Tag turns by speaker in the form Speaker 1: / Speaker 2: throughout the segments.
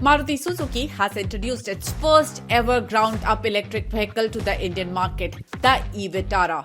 Speaker 1: Maruti Suzuki has introduced its first ever ground-up electric vehicle to the Indian market, the e-Vitara.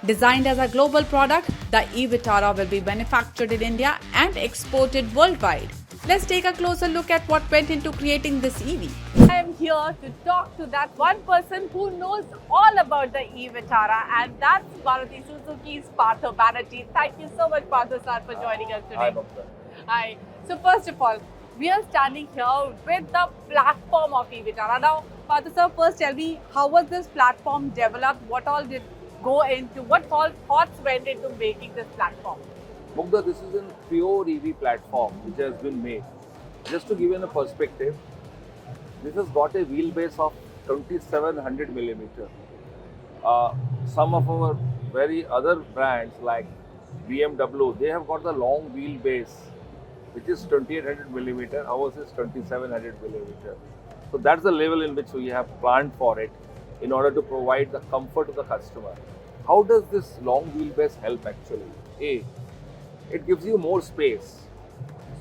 Speaker 1: Designed as a global product, the e-Vitara will be manufactured in India and exported worldwide. Let's take a closer look at what went into creating this EV. I am here to talk to that one person who knows all about the e-Vitara, and that's Maruti Suzuki's Partha Banerjee. Thank you so much, Partha sir, for joining us today.
Speaker 2: Hi, Bhavya.
Speaker 1: Hi. So first of all, we are standing here with the platform of e-Vitara. Now, Partha sir, first tell me, how was this platform developed? What all did go into? What all thoughts went into making this platform?
Speaker 2: Mugdha, this is a pure EV platform which has been made. Just to give you a perspective, this has got a wheelbase of 2700 millimeter. Some of our very other brands like BMW, they have got the long wheelbase which is 2800 millimeter. Ours is 2700 millimeter. So that's the level in which we have planned for it in order to provide the comfort to the customer. How does this long wheelbase help actually? A, it gives you more space.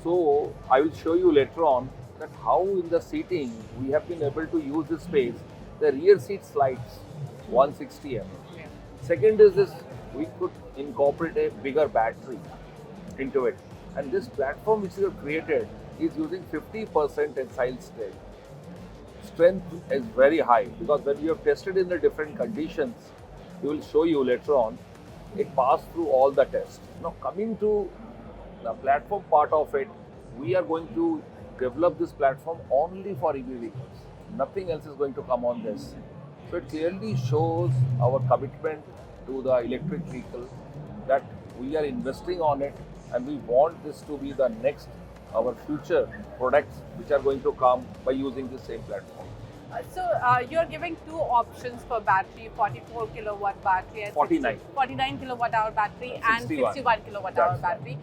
Speaker 2: So I will show you later on that how in the seating we have been able to use this space. The rear seat slides 160 mm. Second is this, we could incorporate a bigger battery into it. And this platform which we have created is using 50% tensile strength. Strength is very high because when we have tested in the different conditions, we will show you later on, it passed through all the tests. Now coming to the platform part of it, we are going to develop this platform only for EV vehicles. Nothing else is going to come on this. So it clearly shows our commitment to the electric vehicle, that we are investing on it and we want this to be the next, our future products which are going to come by using the same platform.
Speaker 1: So you're giving two options for battery, 44 kilowatt battery and 49 kilowatt hour battery and 61 kilowatt hour battery.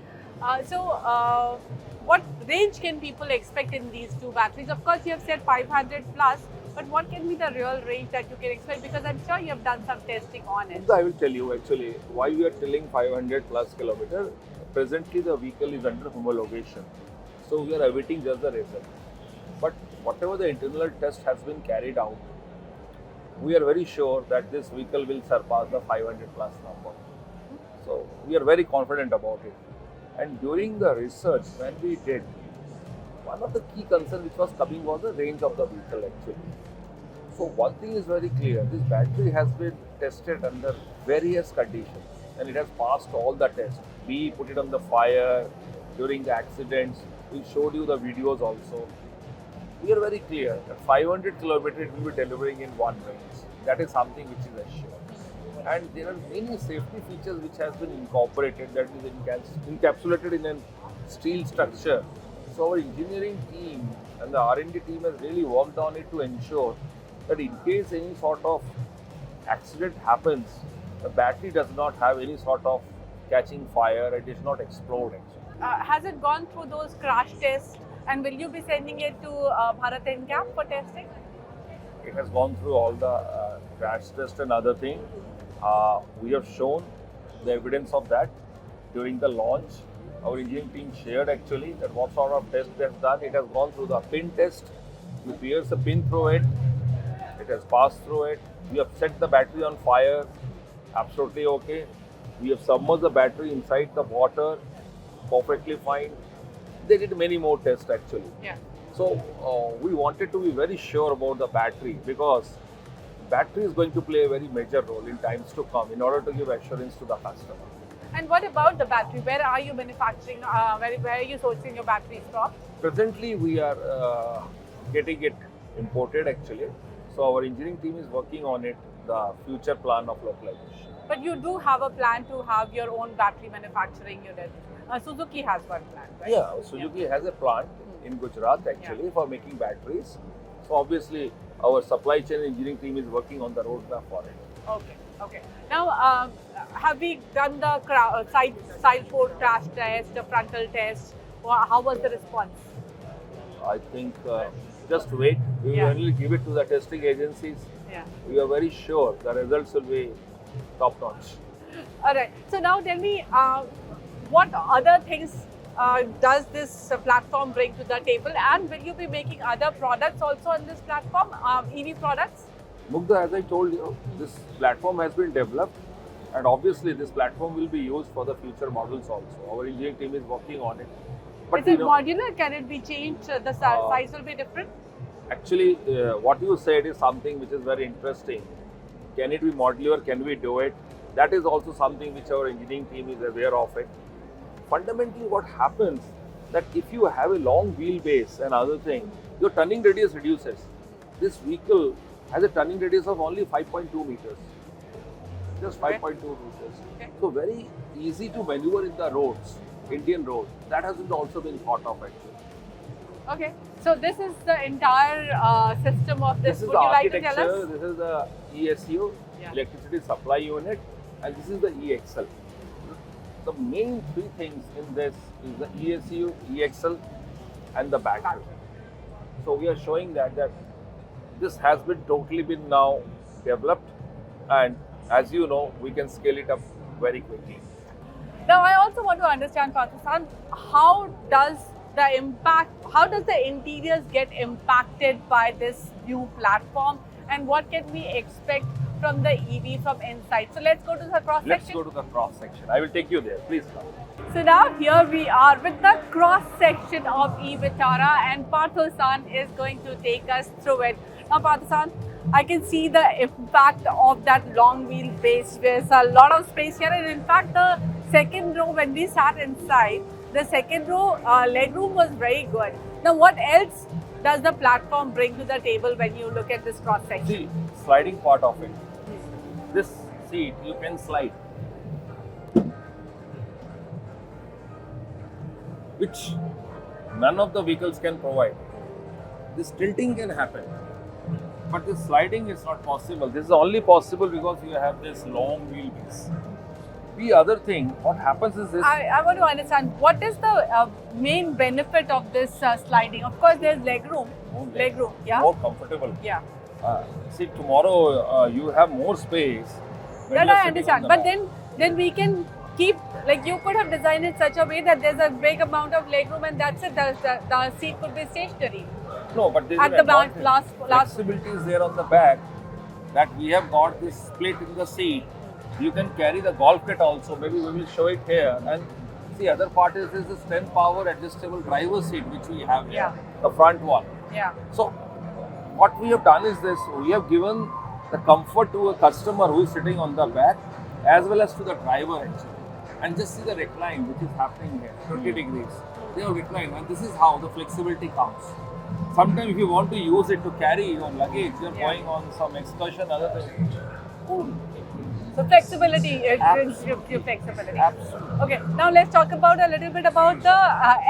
Speaker 1: What range can people expect in these two batteries? Of course, you have said 500 plus, but what can be the real range that you can expect? Because I'm sure you have done some testing on it.
Speaker 2: I will tell you actually why we are telling 500 plus kilometer. Presently, the vehicle is under homologation, so we are awaiting just the result. But whatever the internal test has been carried out, we are very sure that this vehicle will surpass the 500 plus number. So we are very confident about it. And during the research, when we did, one of the key concerns which was coming was the range of the vehicle actually. So one thing is very clear, this battery has been tested under various conditions and it has passed all the tests. We put it on the fire, during the accidents, we showed you the videos also. We are very clear that 500 kilometers we will be delivering in one range. That is something which is assured. And there are many safety features which has been incorporated, that is encapsulated in a steel structure. So our engineering team and the R&D team has really worked on it to ensure that in case any sort of accident happens, the battery does not have any sort of catching fire, it is not exploding.
Speaker 1: Has it gone through those crash tests, and will you be sending it to Bharat NCAP for testing?
Speaker 2: It has gone through all the crash test and other things. We have shown the evidence of that during the launch. Our engineering team shared actually that what sort of test they have done. It has gone through the pin test. We pierce a pin through it. It has passed through it. We have set the battery on fire. Absolutely okay. We have submerged the battery inside the water. Perfectly fine. They did many more tests actually.
Speaker 1: Yeah.
Speaker 2: So we wanted to be very sure about the battery because battery is going to play a very major role in times to come in order to give assurance to the customer.
Speaker 1: And what about the battery? Where are you manufacturing? Where are you sourcing your batteries from?
Speaker 2: Presently, we are getting it imported actually. So our engineering team is working on it, the future plan of localization.
Speaker 1: But you do have a plan to have your own battery manufacturing unit. Suzuki has one plan, right?
Speaker 2: Yeah, Suzuki has a plant in Gujarat actually for making batteries. So obviously, our supply chain engineering team is working on the roadmap for it.
Speaker 1: Okay, okay. Now, have we done the side port crash test, the frontal test? How was the response?
Speaker 2: I think just wait. We will only give it to the testing agencies.
Speaker 1: Yeah.
Speaker 2: We are very sure the results will be top notch.
Speaker 1: All right. So now tell me, what other things does this platform bring to the table, and will you be making other products also on this platform, EV products?
Speaker 2: Mugdha, as I told you, this platform has been developed, and obviously this platform will be used for the future models also. Our engineering team is working on it.
Speaker 1: Is it modular? Can it be changed? The size will be different?
Speaker 2: Actually, what you said is something which is very interesting. Can it be modular? Can we do it? That is also something which our engineering team is aware of it. Fundamentally, what happens that if you have a long wheelbase and other thing, your turning radius reduces. This vehicle has a turning radius of only 5.2 meters. Just 5.2 meters.
Speaker 1: Okay.
Speaker 2: So very easy to maneuver in the roads, Indian roads. That hasn't also been thought of actually.
Speaker 1: Okay, so this is the entire system of this.
Speaker 2: This is
Speaker 1: Would
Speaker 2: the
Speaker 1: you like to
Speaker 2: architecture,
Speaker 1: tell us?
Speaker 2: this is the ESU,
Speaker 1: Yeah.
Speaker 2: electricity supply unit, and this is the EXL. The main three things in this is the ESU, EXL, and the battery. So we are showing that this has been totally been now developed, and as you know, we can scale it up very quickly.
Speaker 1: Now, I also want to understand, Pakistan, how does the interiors get impacted by this new platform, and what can we expect from the EV from inside? So let's go to the cross
Speaker 2: Let's
Speaker 1: section.
Speaker 2: go to the cross section. I will take you there. Please come.
Speaker 1: So now here we are with the cross section of e-Vitara, and Partho-san is going to take us through it. Now, Partho-san, I can see the impact of that long wheelbase. There's a lot of space here, and in fact, the second row, when we sat inside, the second row legroom was very good. Now, what else does the platform bring to the table when you look at this cross section?
Speaker 2: See, sliding part of it. This seat you can slide, which none of the vehicles can provide. This tilting can happen, but this sliding is not possible. This is only possible because you have this long wheelbase. The other thing, what happens is this.
Speaker 1: I want to understand, what is the main benefit of this sliding? Of course, there's legroom. Legroom, yeah?
Speaker 2: More comfortable.
Speaker 1: Yeah.
Speaker 2: See, tomorrow you have more space. when
Speaker 1: That
Speaker 2: you are
Speaker 1: I
Speaker 2: sitting
Speaker 1: understand.
Speaker 2: on the
Speaker 1: But
Speaker 2: back.
Speaker 1: then we can keep, like you could have designed it such a way that there's a big amount of legroom and that's it. The seat could be stationary.
Speaker 2: No, but there is
Speaker 1: At
Speaker 2: an
Speaker 1: the back,
Speaker 2: advantage.
Speaker 1: last.
Speaker 2: Flexibility is there on the back, that we have got this split in the seat. You can carry the golf kit also. Maybe we will show it here. And the other part is this 10 power adjustable driver seat which we have here,
Speaker 1: Yeah.
Speaker 2: the front one.
Speaker 1: Yeah.
Speaker 2: So what we have done is this: we have given the comfort to a customer who is sitting on the back, as well as to the driver actually. And just see the recline which is happening here, 20 degrees. They have reclined, and this is how the flexibility comes. Sometimes if you want to use it to carry your luggage, you're
Speaker 1: Yeah.
Speaker 2: going on some excursion, other thing.
Speaker 1: So flexibility, it brings
Speaker 2: Absolutely.
Speaker 1: you flexibility.
Speaker 2: Absolutely.
Speaker 1: Okay, now let's talk about a little bit about the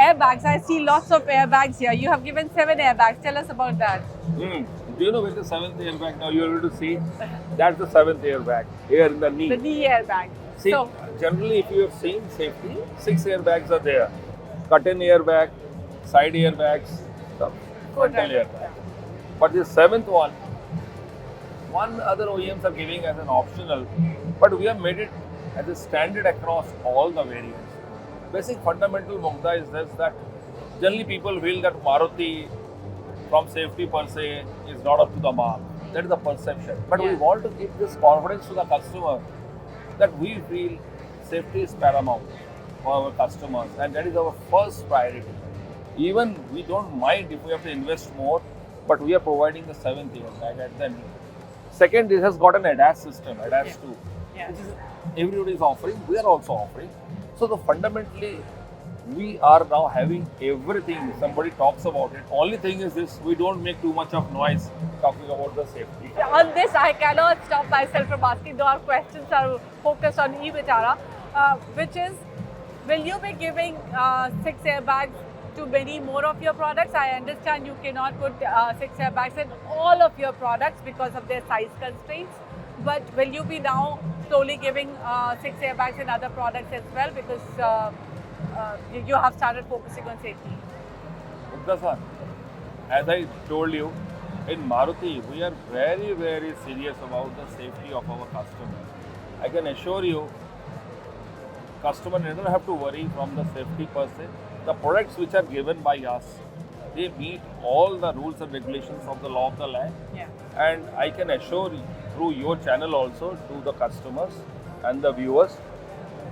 Speaker 1: airbags. I see lots of airbags here. You have given 7 airbags. Tell us about that.
Speaker 2: Do you know where the 7th airbag now you're able to see? That's the 7th airbag here in the knee.
Speaker 1: The knee airbag.
Speaker 2: See,
Speaker 1: So,
Speaker 2: generally if you have seen safety, 6 airbags are there. Cut-in airbag, side airbags, the frontal
Speaker 1: driver.
Speaker 2: airbag. But the 7th one other OEMs are giving as an optional, but we have made it as a standard across all the variants. Basic fundamental Mugdha is this, that generally people feel that Maruti from safety per se is not up to the mark. That is the perception. But we
Speaker 1: Yeah.
Speaker 2: want to give this confidence to the customer that we feel safety is paramount for our customers, and that is our first priority. Even we don't mind if we have to invest more, but we are providing the 7th airbag at the knee. Second, this has got an ADAS system, ADAS 2,
Speaker 1: yeah.
Speaker 2: which is everybody is offering, we are also offering. So fundamentally, we are now having everything. Somebody talks about it. Only thing is this: we don't make too much of noise talking about the safety.
Speaker 1: On this, I cannot stop myself from asking, though our questions are focused on e-Vitara, which is, will you be giving 6 airbags to many more of your products? I understand you cannot put 6 airbags in all of your products because of their size constraints, but will you be now slowly giving 6 airbags in other products as well, because you have started focusing on safety?
Speaker 2: Mugdha-san, as I told you, in Maruti, we are very, very serious about the safety of our customers. I can assure you, customer never have to worry from the safety per se. The products which are given by us, they meet all the rules and regulations of the law of the land.
Speaker 1: Yeah.
Speaker 2: And I can assure you through your channel also to the customers and the viewers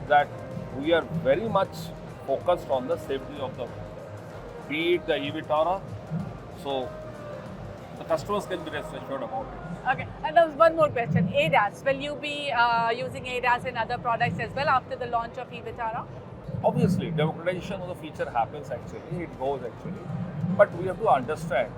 Speaker 2: that we are very much focused on the safety of the be it the e-Vitara. So the customers can be rest assured about it.
Speaker 1: Okay, and there was one more question. ADAS, will you be using ADAS in other products as well after the launch of e-Vitara?
Speaker 2: Obviously, democratization of the feature happens actually, it goes actually. But we have to understand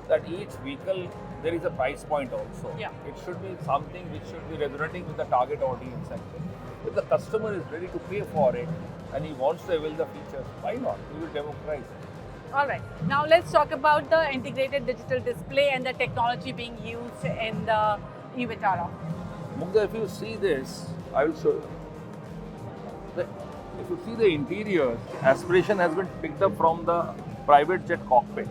Speaker 2: that each vehicle, there is a price point also.
Speaker 1: Yeah.
Speaker 2: It should be something which should be resonating with the target audience actually. If the customer is ready to pay for it and he wants to avail the features, why not? We will democratize it.
Speaker 1: All right. Now let's talk about the integrated digital display and the technology being used in the e-Vitara.
Speaker 2: Mugdha, if you see this, I will show you. If you see the interior, aspiration has been picked up from the private jet cockpit.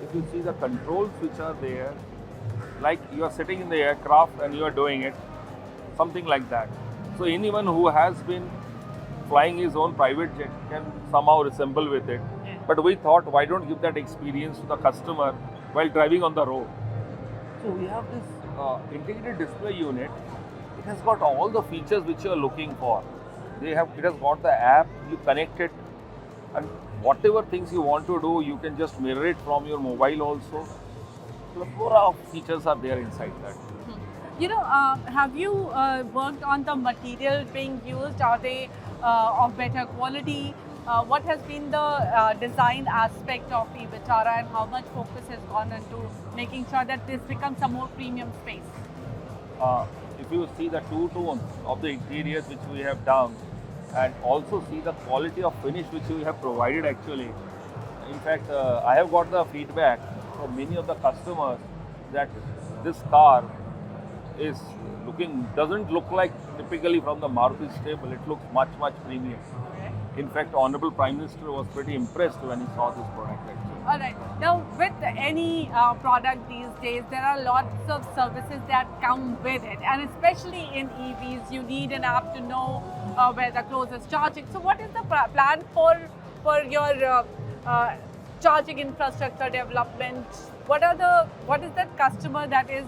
Speaker 2: If you see the controls which are there, like you are sitting in the aircraft and you are doing it, something like that. So anyone who has been flying his own private jet can somehow resemble with it.
Speaker 1: Yeah.
Speaker 2: But we thought, why don't give that experience to the customer while driving on the road? So we have this integrated display unit. It has got all the features which you are looking for. It has got the app, you connect it, and whatever things you want to do, you can just mirror it from your mobile also. Plethora of features are there inside that.
Speaker 1: You know, have you worked on the material being used? Are they of better quality? What has been the design aspect of e-Vitara and how much focus has gone into making sure that this becomes a more premium space?
Speaker 2: If you see the two tones of the interiors which we have done and also see the quality of finish which we have provided actually. In fact, I have got the feedback from many of the customers that this car doesn't look like typically from the Maruti stable. It looks much premium. In fact, Honorable Prime Minister was pretty impressed when he saw this product actually.
Speaker 1: All right. Now, with any product these days, there are lots of services that come with it, and especially in EVs, you need an app to know where the closest charging. So, what is the plan for your charging infrastructure development? What is that customer that is?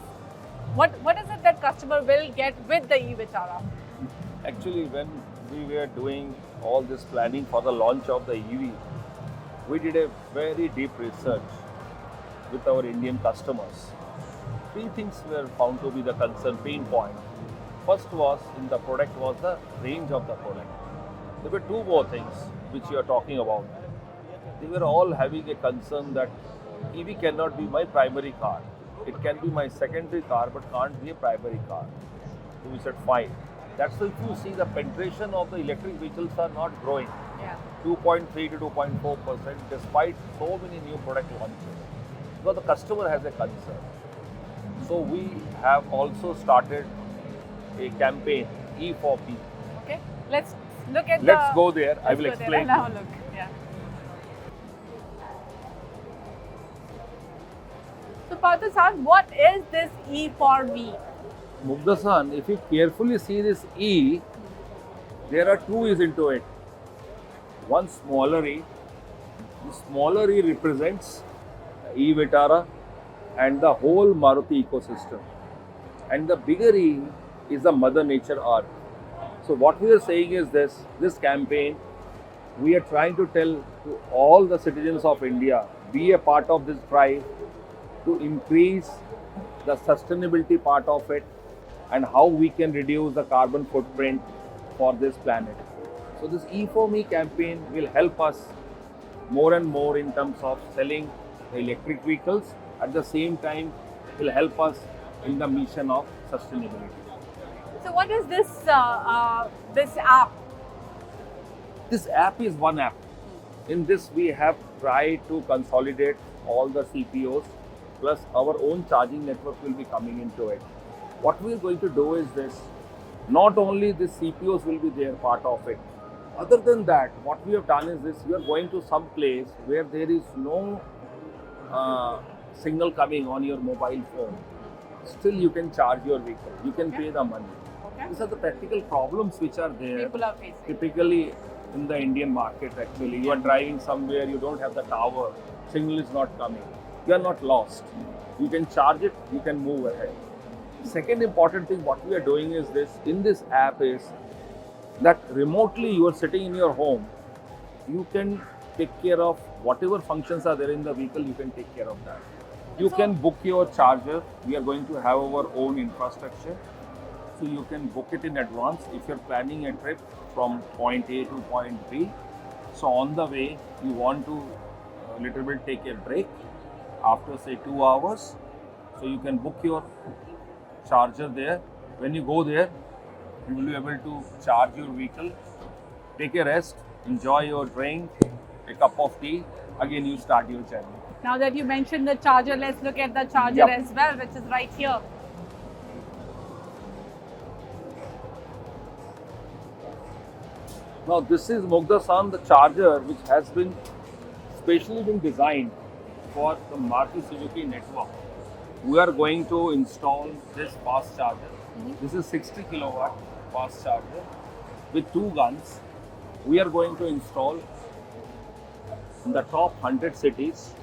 Speaker 1: What is it that customer will get with the e-Vitara?
Speaker 2: Actually, when we were doing all this planning for the launch of the EV, we did a very deep research with our Indian customers. Three things were found to be the concern pain point. First was in the product was the range of the product. There were two more things which you are talking about. They were all having a concern that EV cannot be my primary car. It can be my secondary car but can't be a primary car. So we said fine. That's why if you see the penetration of the electric vehicles are not growing.
Speaker 1: Yeah.
Speaker 2: 2.3 to 2.4% despite so many new product launches. Because the customer has a concern. So we have also started a campaign, E4P.
Speaker 1: Okay, let's look at
Speaker 2: Let's go there. I will
Speaker 1: Let's go
Speaker 2: explain.
Speaker 1: there and have a look. Yeah. So Partha sir, what is this E4V?
Speaker 2: Mugdha-san, if you carefully see this E, there are two E's into it. One smaller E. The smaller E represents e-Vitara and the whole Maruti ecosystem. And the bigger E is the Mother Nature Earth. So what we are saying is this campaign, we are trying to tell to all the citizens of India, be a part of this drive to increase the sustainability part of it and how we can reduce the carbon footprint for this planet. So this E4Me campaign will help us more and more in terms of selling electric vehicles. At the same time, will help us in the mission of sustainability.
Speaker 1: So what is this this app?
Speaker 2: This app is one app. In this, we have tried to consolidate all the CPOs, plus our own charging network will be coming into it. What we are going to do is this, not only the CPOs will be there part of it. Other than that, what we have done is this, we are going to some place where there is no signal coming on your mobile phone. Still you can charge your vehicle, you can pay the money.
Speaker 1: Okay.
Speaker 2: These are the practical problems which are there.
Speaker 1: People are facing.
Speaker 2: Typically in the Indian market, actually, you are driving somewhere, you don't have the tower, signal is not coming. You are not lost. You can charge it, you can move ahead. Second important thing, what we are doing is this, in this app is that remotely you are sitting in your home, you can take care of whatever functions are there in the vehicle, you can take care of that. You can book your charger. We are going to have our own infrastructure. So you can book it in advance if you're planning a trip from point A to point B. So on the way, you want to a little bit take a break after say 2 hours. So you can book your charger there. When you go there, you will be able to charge your vehicle, take a rest, enjoy your drink, a cup of tea. Again, you start your journey.
Speaker 1: Now that you mentioned the charger, let's look at the charger
Speaker 2: Yep.
Speaker 1: as well, which is right here.
Speaker 2: Now this is Mugdha-san, the charger which has been specially been designed for the Maruti Suzuki network. We are going to install this fast charger. This is 60 kilowatt fast charger with 2 guns. We are going to install in the top 100 cities,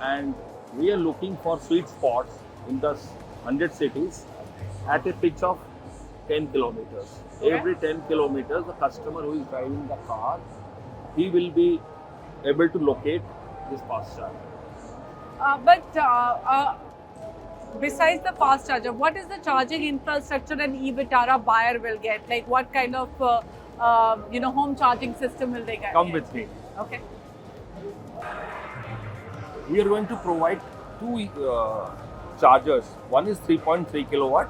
Speaker 2: and we are looking for sweet spots in the 100 cities at a pitch of 10 kilometers.
Speaker 1: Okay.
Speaker 2: Every 10 kilometers, the customer who is driving the car, he will be able to locate this fast charger.
Speaker 1: Besides the fast charger, what is the charging infrastructure an e-Vitara buyer will get? Like what kind of home charging system will they get?
Speaker 2: Come with me.
Speaker 1: Okay.
Speaker 2: We are going to provide 2 chargers. One is 3.3 kilowatt.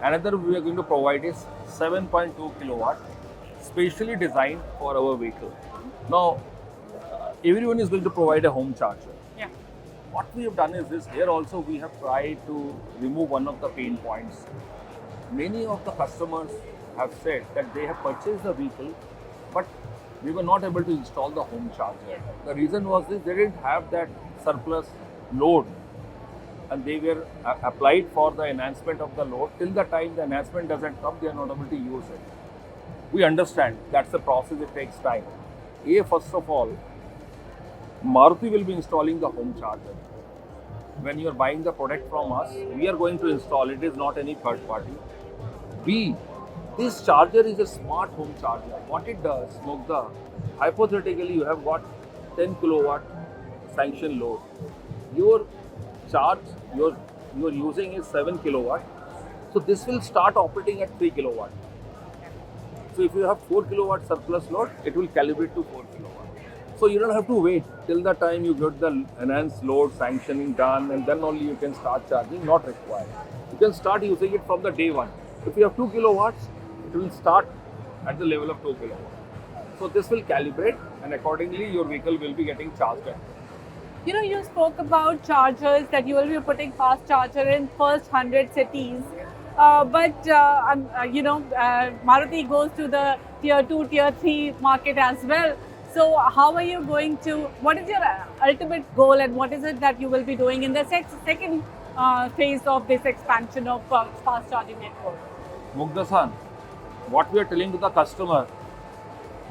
Speaker 2: Another we are going to provide is 7.2 kilowatt, specially designed for our vehicle. Now, everyone is going to provide a home charger.
Speaker 1: Yeah.
Speaker 2: What we have done is this, here also we have tried to remove one of the pain points. Many of the customers have said that they have purchased the vehicle, but we were not able to install the home charger. The reason was this, they didn't have that surplus load, and they were applied for the enhancement of the load. Till the time the enhancement doesn't come, they are not able to use it. We understand that's the process, it takes time. First of all, Maruti will be installing the home charger. When you are buying the product from us, we are going to install it, is not any third party. B, this charger is a smart home charger. What it does, Mugdha, hypothetically you have got 10 kilowatt sanction load. Your charge you're using is 7 kilowatt. So this will start operating at 3 kilowatt. So if you have 4 kilowatt surplus load, it will calibrate to 4 kilowatt. So you don't have to wait till the time you get the enhanced load sanctioning done, and then only you can start charging, not required. You can start using it from the day one. If you have 2 kilowatts, it will start at the level of 2 kilowatts. So this will calibrate, and accordingly your vehicle will be getting charged at.
Speaker 1: You spoke about chargers that you will be putting fast charger in first 100 cities. Maruti goes to the tier 2, tier 3 market as well. So how are you going to, what is your ultimate goal, and what is it that you will be doing in the second phase of this expansion of fast charging network?
Speaker 2: Mugdha-san, what we are telling to the customer,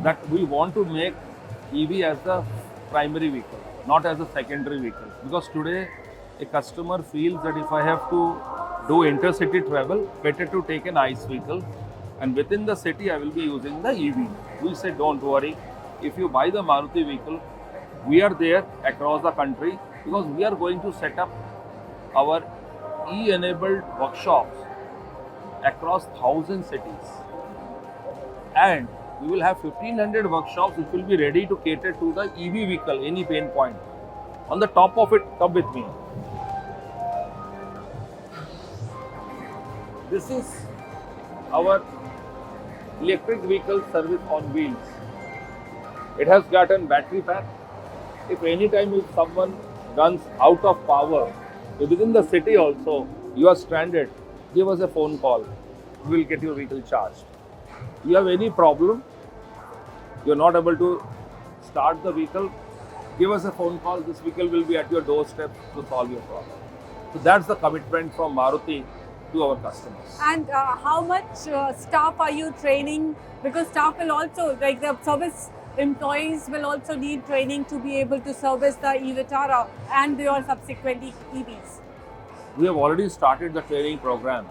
Speaker 2: that we want to make EV as the primary vehicle, not as a secondary vehicle. Because today a customer feels that if I have to do intercity travel, better to take an ICE vehicle, and within the city I will be using the EV. We say don't worry, if you buy the Maruti vehicle, we are there across the country, because we are going to set up our e-enabled workshops across 1,000 cities, and we will have 1,500 workshops which will be ready to cater to the EV vehicle, any pain point. On the top of it, come with me. This is our electric vehicle service on wheels. It has got a battery pack. If any time if someone runs out of power within the city also, you are stranded, give us a phone call. We will get your vehicle charged. You have any problem, you are not able to start the vehicle, give us a phone call. This vehicle will be at your doorstep to solve your problem. So that's the commitment from Maruti, to our customers.
Speaker 1: And how much staff are you training? Because staff will also, like the service employees will also need training to be able to service the e-Vitara and your subsequent EVs.
Speaker 2: We have already started the training program.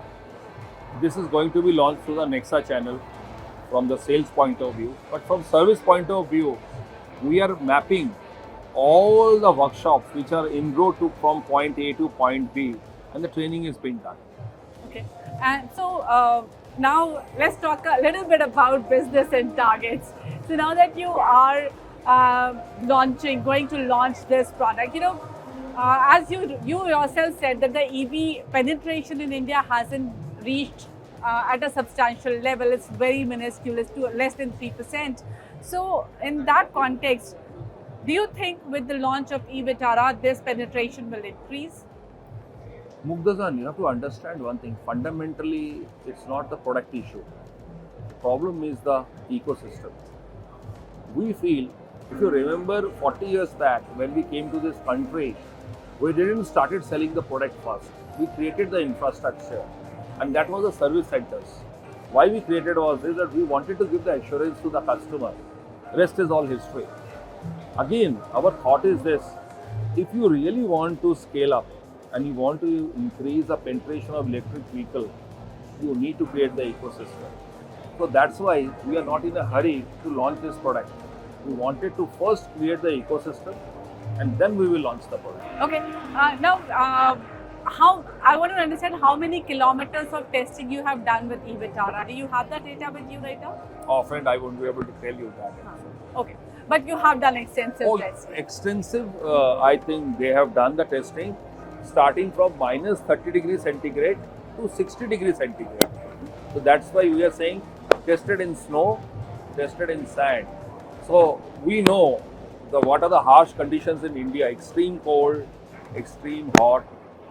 Speaker 2: This is going to be launched through the Nexa channel from the sales point of view. But from service point of view, we are mapping all the workshops which are en route to from point A to point B, and the training is being done.
Speaker 1: Okay. And so now let's talk a little bit about business and targets. So now that you are going to launch this product, as you yourself said that the EV penetration in India hasn't reached at a substantial level. It's very minuscule. It's to less than 3%. So in that context, do you think with the launch of e-Vitara, this penetration will increase?
Speaker 2: Mugdazan, you have to understand one thing. Fundamentally, it's not the product issue. The problem is the ecosystem. We feel, if you remember 40 years back when we came to this country, we didn't started selling the product first. We created the infrastructure, and that was the service centers. Why we created was this, that we wanted to give the assurance to the customer. Rest is all history. Again, our thought is this: if you really want to scale up and you want to increase the penetration of electric vehicle, you need to create the ecosystem. So that's why we are not in a hurry to launch this product. We wanted to first create the ecosystem, and then we will launch the product.
Speaker 1: Okay. Now, how I want to understand how many kilometers of testing you have done with e-Vitara. Do you have that data with you right now?
Speaker 2: Often I won't be able to tell you that.
Speaker 1: Okay. But you have done extensive tests.
Speaker 2: Extensive. I think they have done the testing starting from minus 30 degrees centigrade to 60 degrees centigrade. So that's why we are saying tested in snow, tested in sand. So we know what are the harsh conditions in India: extreme cold, extreme hot.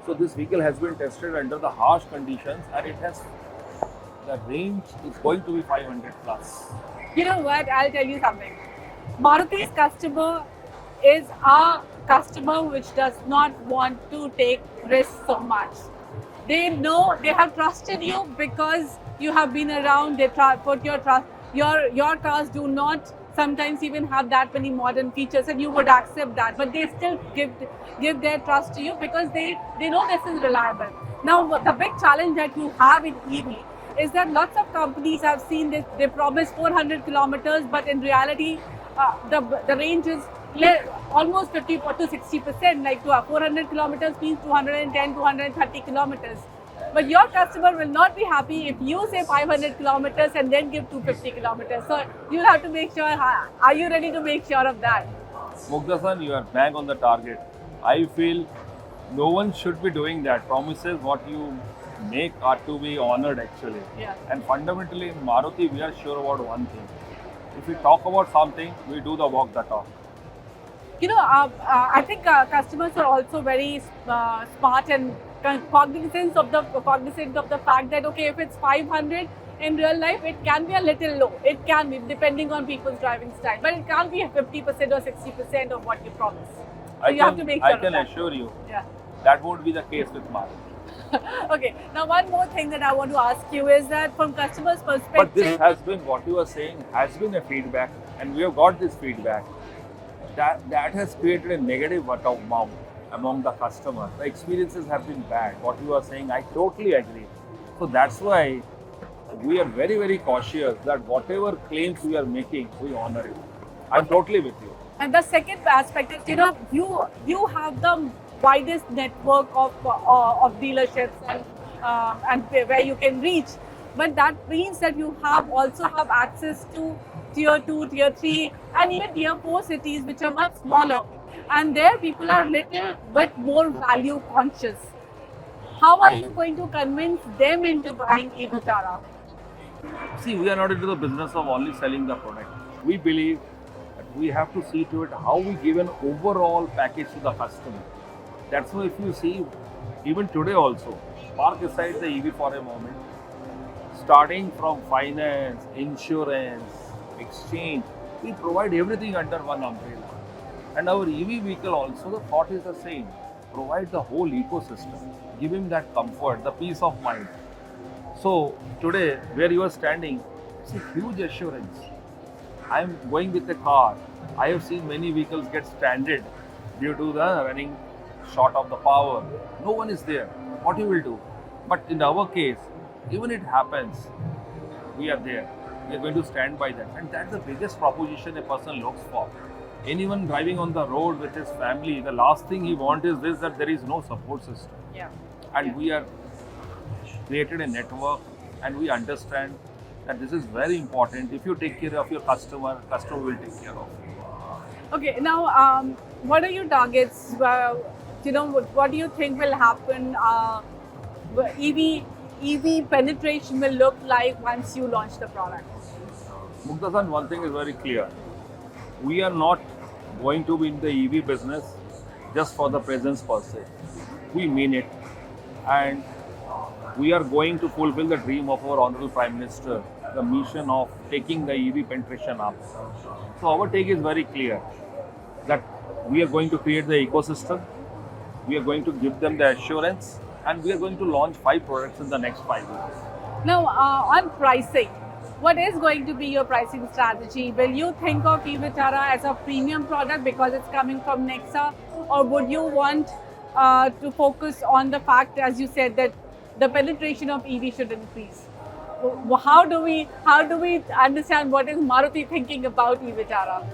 Speaker 2: So this vehicle has been tested under the harsh conditions, and the range is going to be 500 plus.
Speaker 1: You know what? I'll tell you something. Maruti's customer is a customer which does not want to take risks so much. They know they have trusted you because you have been around. They put your trust. Your cars do not sometimes even have that many modern features, and you would accept that. But they still give their trust to you because they know this is reliable. Now, the big challenge that you have in EV is that lots of companies have seen this. They promise 400 kilometers, but in reality, the range is almost 50 to 60%. Like 400 kilometers means 210, 230 kilometers. But your customer will not be happy if you say 500 kilometers and then give 250 kilometers. So you'll have to make sure, are you ready to make sure of that?
Speaker 2: Mugdazan, you are bang on the target. I feel no one should be doing that. Promises what you make are to be honored actually.
Speaker 1: Yeah.
Speaker 2: And fundamentally in Maruti, we are sure about one thing. If we talk about something, we do the walk the talk.
Speaker 1: I think customers are also very smart and cognizant of the fact that okay, if it's 500 in real life, it can be a little low. It can be depending on people's driving style, but it can't be 50% or 60% of what you promise. So you have to make sure.
Speaker 2: I can assure you, that won't be the case with Maruti.
Speaker 1: Okay. Now, one more thing that I want to ask you is that from customers' perspective.
Speaker 2: But this has been what you are saying has been a feedback, and we have got this feedback. That has created a negative word of mouth among the customers. The experiences have been bad. What you are saying, I totally agree. So that's why we are very, very cautious that whatever claims we are making, we honor it. I'm totally with you.
Speaker 1: And the second aspect is, you have the widest network of dealerships and where you can reach. But that means that you also have access to tier 2, tier 3 and even tier 4 cities which are much smaller. And there people are little bit more value conscious. How are you going to convince them into buying e-Vitara?
Speaker 2: See, we are not into the business of only selling the product. We believe that we have to see to it how we give an overall package to the customer. That's why if you see, even today also, park aside the EV for a moment, starting from finance, insurance, exchange, we provide everything under one umbrella. And our EV vehicle also, the thought is the same. provide the whole ecosystem, give him that comfort, the peace of mind. So today, where you are standing, it's a huge assurance. I am going with a car. I have seen many vehicles get stranded due to the running short of the power. No one is there. What you will do? But in our case, even it happens, we are there. We are going to stand by that. And that's the biggest proposition a person looks for. Anyone driving on the road with his family, the last thing he wants is this, that there is no support system.
Speaker 1: Yeah.
Speaker 2: And we are created a network, and we understand that this is very important. If you take care of your customer, customer will take care of you.
Speaker 1: Okay, now what are your targets? What do you think will happen? EV penetration will look like once you launch the product?
Speaker 2: Muktasan, one thing is very clear. We are not going to be in the EV business just for the presence per se. We mean it. And we are going to fulfill the dream of our Honorable Prime Minister, the mission of taking the EV penetration up. So our take is very clear that we are going to create the ecosystem, we are going to give them the assurance, and we are going to launch 5 products in the next 5 years.
Speaker 1: Now, on pricing, what is going to be your pricing strategy? Will you think of e-Vitara as a premium product because it's coming from Nexa, or would you want to focus on the fact, as you said, that the penetration of EV should increase? How do we understand what is Maruti thinking about e-Vitara?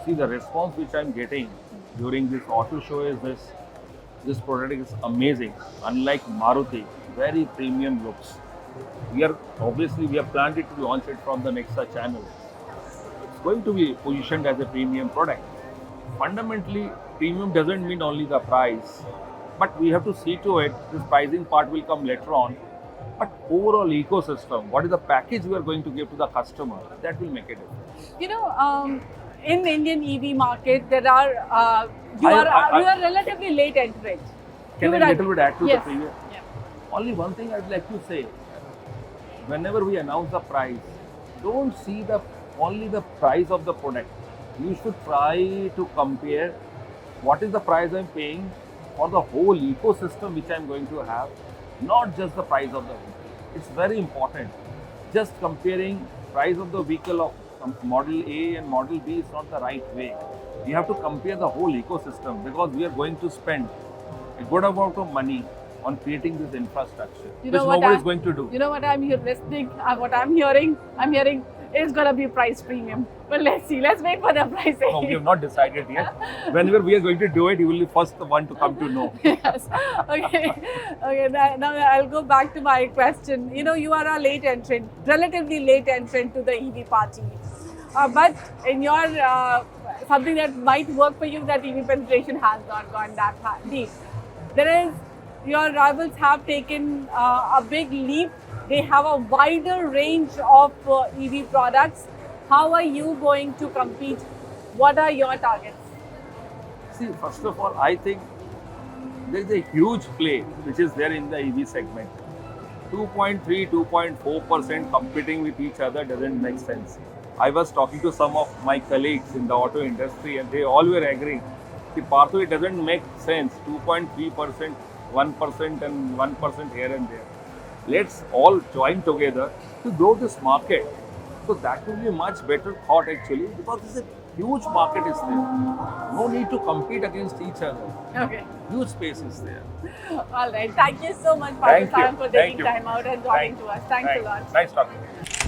Speaker 2: See, the response which I'm getting during this auto show is this product is amazing. Unlike Maruti, very premium looks. We have planned it to launch it from the Nexa channel. It's going to be positioned as a premium product. Fundamentally, premium doesn't mean only the price, but we have to see to it. This pricing part will come later on. But overall ecosystem, what is the package we are going to give to the customer, that will make a difference.
Speaker 1: In the Indian EV market, you are relatively late entrant.
Speaker 2: Can I little bit add to
Speaker 1: Yes.
Speaker 2: the previous?
Speaker 1: Yeah.
Speaker 2: Only one thing I'd like to say. Whenever we announce the price, don't see only the price of the product. You should try to compare what is the price I'm paying for the whole ecosystem which I'm going to have, not just the price of the vehicle. It's very important. Just comparing price of the vehicle of Model A and Model B is not the right way. You have to compare the whole ecosystem, because we are going to spend a good amount of money on creating this infrastructure, which nobody is going to do.
Speaker 1: You know what I'm listening, what I'm hearing? I'm hearing it's going to be price premium. Well, let's see. Let's wait for the pricing.
Speaker 2: No, we have not decided yet. Whenever we are going to do it, you will be first the one to come to know.
Speaker 1: Yes. Okay. Now I'll go back to my question. You are a late entrant, relatively late entrant to the EV party. But in your something that might work for you, that EV penetration has not gone that deep. Your rivals have taken a big leap. They have a wider range of EV products. How are you going to compete? What are your targets?
Speaker 2: See, first of all, I think there is a huge play which is there in the EV segment. 2.3, 2.4% competing with each other doesn't make sense. I was talking to some of my colleagues in the auto industry, and they all were agreeing. See, Partho, it doesn't make sense. 2.3%, 1% and 1% here and there. Let's all join together to grow this market. So that will be a much better thought actually, because this is a huge market is there. No need to compete against each other.
Speaker 1: Okay.
Speaker 2: Huge space is there.
Speaker 1: All right. Thank you so much,
Speaker 2: Thank
Speaker 1: Partho,
Speaker 2: you.
Speaker 1: for
Speaker 2: Thank
Speaker 1: taking
Speaker 2: you.
Speaker 1: time out and talking to us. Thanks a lot.
Speaker 2: Nice talking to you.